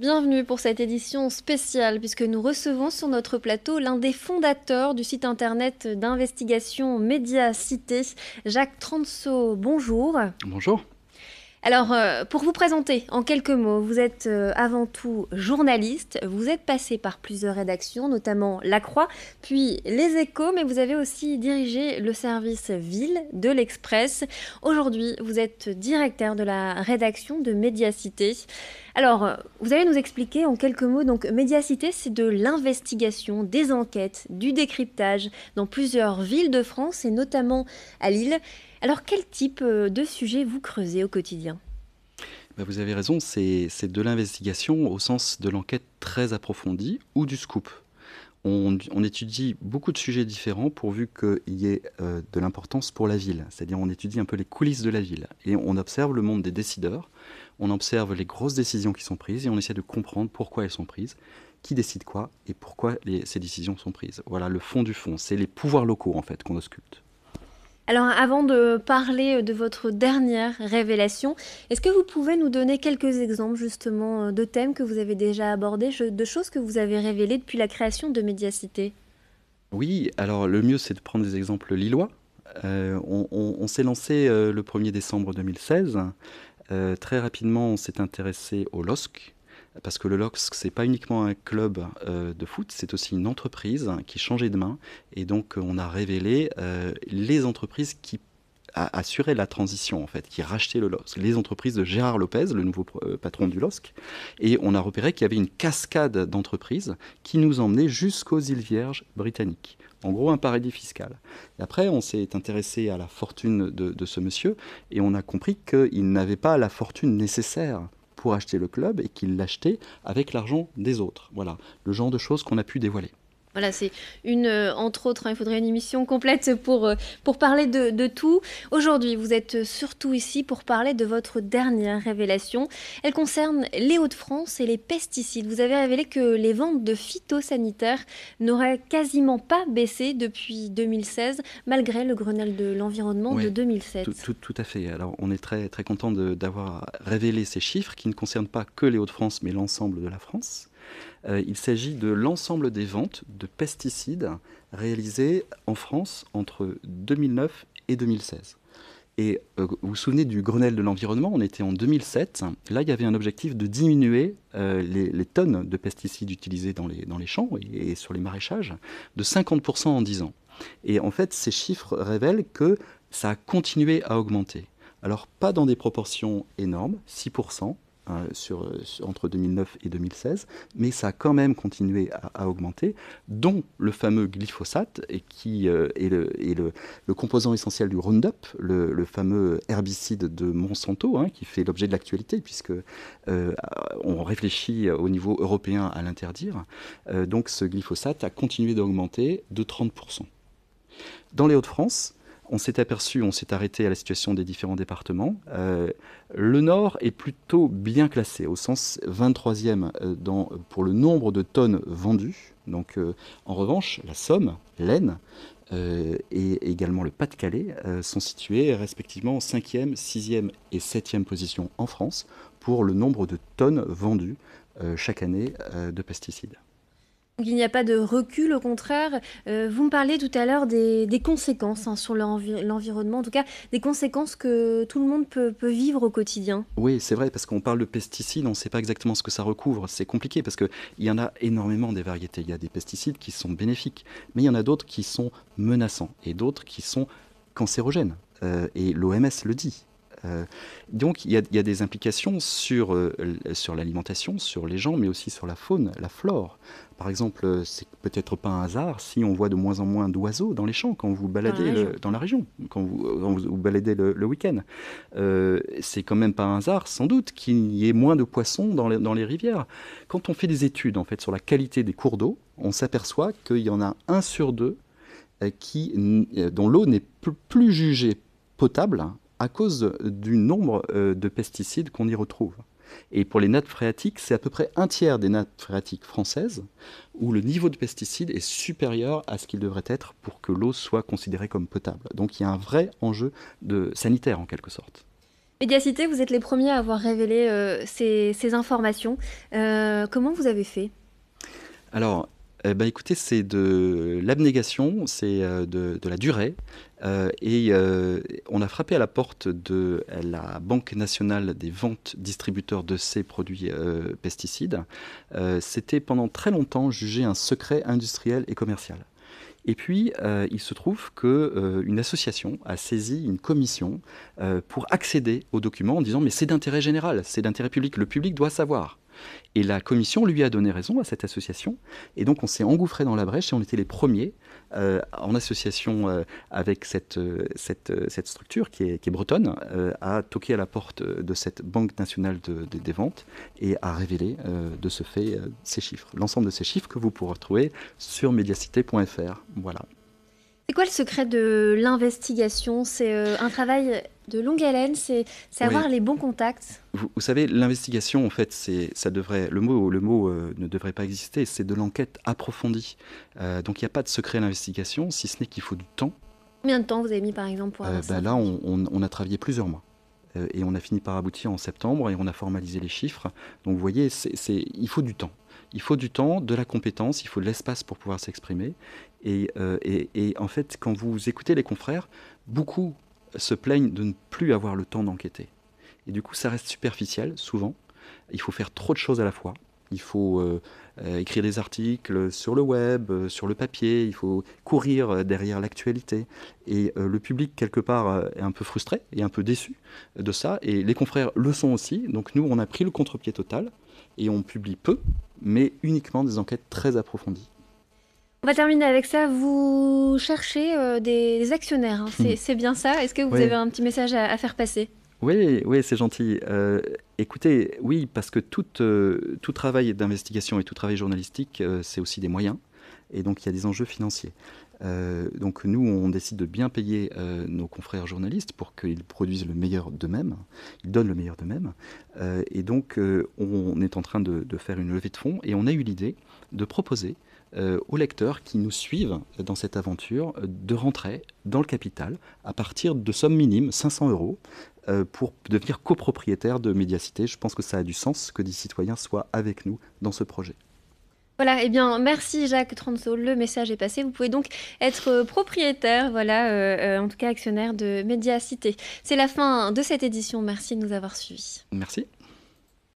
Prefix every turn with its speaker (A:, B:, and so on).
A: Bienvenue pour cette édition spéciale puisque nous recevons sur notre plateau l'un des fondateurs du site internet d'investigation Médiacité, Jacques Transo. Bonjour.
B: Bonjour.
A: Alors, pour vous présenter en quelques mots, vous êtes avant tout journaliste, vous êtes passé par plusieurs rédactions, notamment La Croix, puis Les Échos, mais vous avez aussi dirigé le service Ville de l'Express. Aujourd'hui, vous êtes directeur de la rédaction de Médiacité. Alors, vous allez nous expliquer en quelques mots, donc Médiacité, c'est de l'investigation, des enquêtes, du décryptage dans plusieurs villes de France et notamment à Lille. Alors, quel type de sujet vous creusez au quotidien ?
B: Vous avez raison, c'est de l'investigation au sens de l'enquête très approfondie ou du scoop. On étudie beaucoup de sujets différents pourvu qu'il y ait de l'importance pour la ville. C'est-à-dire on étudie un peu les coulisses de la ville et on observe le monde des décideurs, on observe les grosses décisions qui sont prises et on essaie de comprendre pourquoi elles sont prises, qui décide quoi et pourquoi ces décisions sont prises. Voilà le fond du fond, c'est les pouvoirs locaux en fait qu'on ausculte.
A: Alors, avant de parler de votre dernière révélation, est-ce que vous pouvez nous donner quelques exemples justement de thèmes que vous avez déjà abordés, de choses que vous avez révélées depuis la création de Médiacité ?
B: Oui, alors le mieux c'est de prendre des exemples lillois. On s'est lancé le 1er décembre 2016. Très rapidement, on s'est intéressé au LOSC, parce que le LOSC, c'est pas uniquement un club de foot, c'est aussi une entreprise qui changeait de main. Et donc, on a révélé les entreprises qui assuraient la transition, en fait, qui rachetaient le LOSC. Les entreprises de Gérard Lopez, le nouveau patron du LOSC. Et on a repéré qu'il y avait une cascade d'entreprises qui nous emmenait jusqu'aux îles Vierges britanniques. En gros, un paradis fiscal. Et après, on s'est intéressé à la fortune de ce monsieur et on a compris qu'il n'avait pas la fortune nécessaire pour acheter le club et qu'il l'achetait avec l'argent des autres. Voilà, le genre de choses qu'on a pu dévoiler.
A: Voilà, c'est entre autres, il faudrait une émission complète pour parler de tout. Aujourd'hui, vous êtes surtout ici pour parler de votre dernière révélation. Elle concerne les Hauts-de-France et les pesticides. Vous avez révélé que les ventes de phytosanitaires n'auraient quasiment pas baissé depuis 2016, malgré le Grenelle de l'environnement de 2007.
B: Tout à fait. Alors, on est très, très content d'avoir révélé ces chiffres qui ne concernent pas que les Hauts-de-France, mais l'ensemble de la France. Il s'agit de l'ensemble des ventes de pesticides réalisées en France entre 2009 et 2016. Et vous vous souvenez du Grenelle de l'environnement, on était en 2007. Là, il y avait un objectif de diminuer les tonnes de pesticides utilisés dans les champs et sur les maraîchages de 50% en 10 ans. Et en fait, ces chiffres révèlent que ça a continué à augmenter. Alors, pas dans des proportions énormes, 6%. Entre 2009 et 2016, mais ça a quand même continué à augmenter, dont le fameux glyphosate, qui est le composant essentiel du Roundup, le fameux herbicide de Monsanto, qui fait l'objet de l'actualité, puisque on réfléchit au niveau européen à l'interdire. Donc ce glyphosate a continué d'augmenter de 30%. Dans les Hauts-de-France, on s'est arrêté à la situation des différents départements. Le Nord est plutôt bien classé, au sens 23e pour le nombre de tonnes vendues. Donc, en revanche, la Somme, l'Aisne et également le Pas-de-Calais sont situés respectivement en 5e, 6e et 7e position en France pour le nombre de tonnes vendues chaque année de pesticides.
A: Donc, il n'y a pas de recul, au contraire. Vous me parliez tout à l'heure des conséquences sur l'environnement, en tout cas des conséquences que tout le monde peut vivre au quotidien.
B: Oui, c'est vrai, parce qu'on parle de pesticides, on ne sait pas exactement ce que ça recouvre. C'est compliqué parce qu'il y en a énormément des variétés. Il y a des pesticides qui sont bénéfiques, mais il y en a d'autres qui sont menaçants et d'autres qui sont cancérogènes. Et l'OMS le dit. Donc il y a des implications sur l'alimentation, sur les gens, mais aussi sur la faune, la flore. Par exemple, c'est peut-être pas un hasard si on voit de moins en moins d'oiseaux dans les champs quand vous baladez dans la région, quand vous baladez le week-end. C'est quand même pas un hasard, sans doute, qu'il y ait moins de poissons dans les rivières. Quand on fait des études en fait sur la qualité des cours d'eau, on s'aperçoit qu'il y en a 1 sur 2 dont l'eau n'est plus jugée potable à cause du nombre de pesticides qu'on y retrouve. Et pour les nappes phréatiques, c'est à peu près 1/3 des nappes phréatiques françaises où le niveau de pesticides est supérieur à ce qu'il devrait être pour que l'eau soit considérée comme potable. Donc il y a un vrai enjeu sanitaire en quelque sorte.
A: Médiacité, vous êtes les premiers à avoir révélé ces informations. Comment vous avez fait?
B: Alors, écoutez, c'est de l'abnégation, c'est de la durée. On a frappé à la porte de la Banque nationale des ventes distributeurs de ces produits pesticides. C'était pendant très longtemps jugé un secret industriel et commercial. Et puis, il se trouve qu'une association a saisi une commission pour accéder aux documents en disant «Mais c'est d'intérêt général, c'est d'intérêt public, le public doit savoir». Et la commission lui a donné raison à cette association. Et donc, on s'est engouffré dans la brèche et on était les premiers, en association avec cette structure qui est bretonne, à toquer à la porte de cette Banque nationale des ventes et à révéler de ce fait ces chiffres. L'ensemble de ces chiffres que vous pourrez retrouver sur mediacité.fr. Voilà.
A: C'est quoi le secret de l'investigation? C'est un travail de longue haleine, c'est avoir
B: Oui.
A: les bons contacts.
B: Vous savez, l'investigation, en fait, le mot ne devrait pas exister, c'est de l'enquête approfondie. Donc il n'y a pas de secret à l'investigation, si ce n'est qu'il faut du temps.
A: Combien de temps vous avez mis par exemple pour avoir ça?
B: Là, on a travaillé plusieurs mois. Et on a fini par aboutir en septembre et on a formalisé les chiffres. Donc vous voyez, il faut du temps. Il faut du temps, de la compétence, il faut de l'espace pour pouvoir s'exprimer. Et en fait, quand vous écoutez les confrères, beaucoup se plaignent de ne plus avoir le temps d'enquêter. Et du coup, ça reste superficiel, souvent. Il faut faire trop de choses à la fois. Il faut écrire des articles sur le web, sur le papier. Il faut courir derrière l'actualité. Et le public, quelque part, est un peu frustré et un peu déçu de ça. Et les confrères le sont aussi. Donc nous, on a pris le contre-pied total et on publie peu, mais uniquement des enquêtes très approfondies.
A: On va terminer avec ça. Vous cherchez des actionnaires, hein. C'est bien ça? Est-ce que vous
B: Oui.
A: avez un petit message à faire passer?
B: Oui, oui, c'est gentil. Écoutez, oui, parce que tout travail d'investigation et tout travail journalistique, c'est aussi des moyens. Et donc, il y a des enjeux financiers. Donc, nous, on décide de bien payer nos confrères journalistes pour qu'ils produisent le meilleur d'eux-mêmes. Ils donnent le meilleur d'eux-mêmes. Et donc, on est en train de faire une levée de fonds. Et on a eu l'idée de proposer aux lecteurs qui nous suivent dans cette aventure de rentrer dans le capital à partir de sommes minimes, 500 euros, pour devenir copropriétaire de Médiacité. Je pense que ça a du sens que des citoyens soient avec nous dans ce projet.
A: Voilà, eh bien, merci Jacques Transo, le message est passé. Vous pouvez donc être propriétaire, voilà, en tout cas actionnaire de Médiacité. C'est la fin de cette édition. Merci de nous avoir suivis.
B: Merci.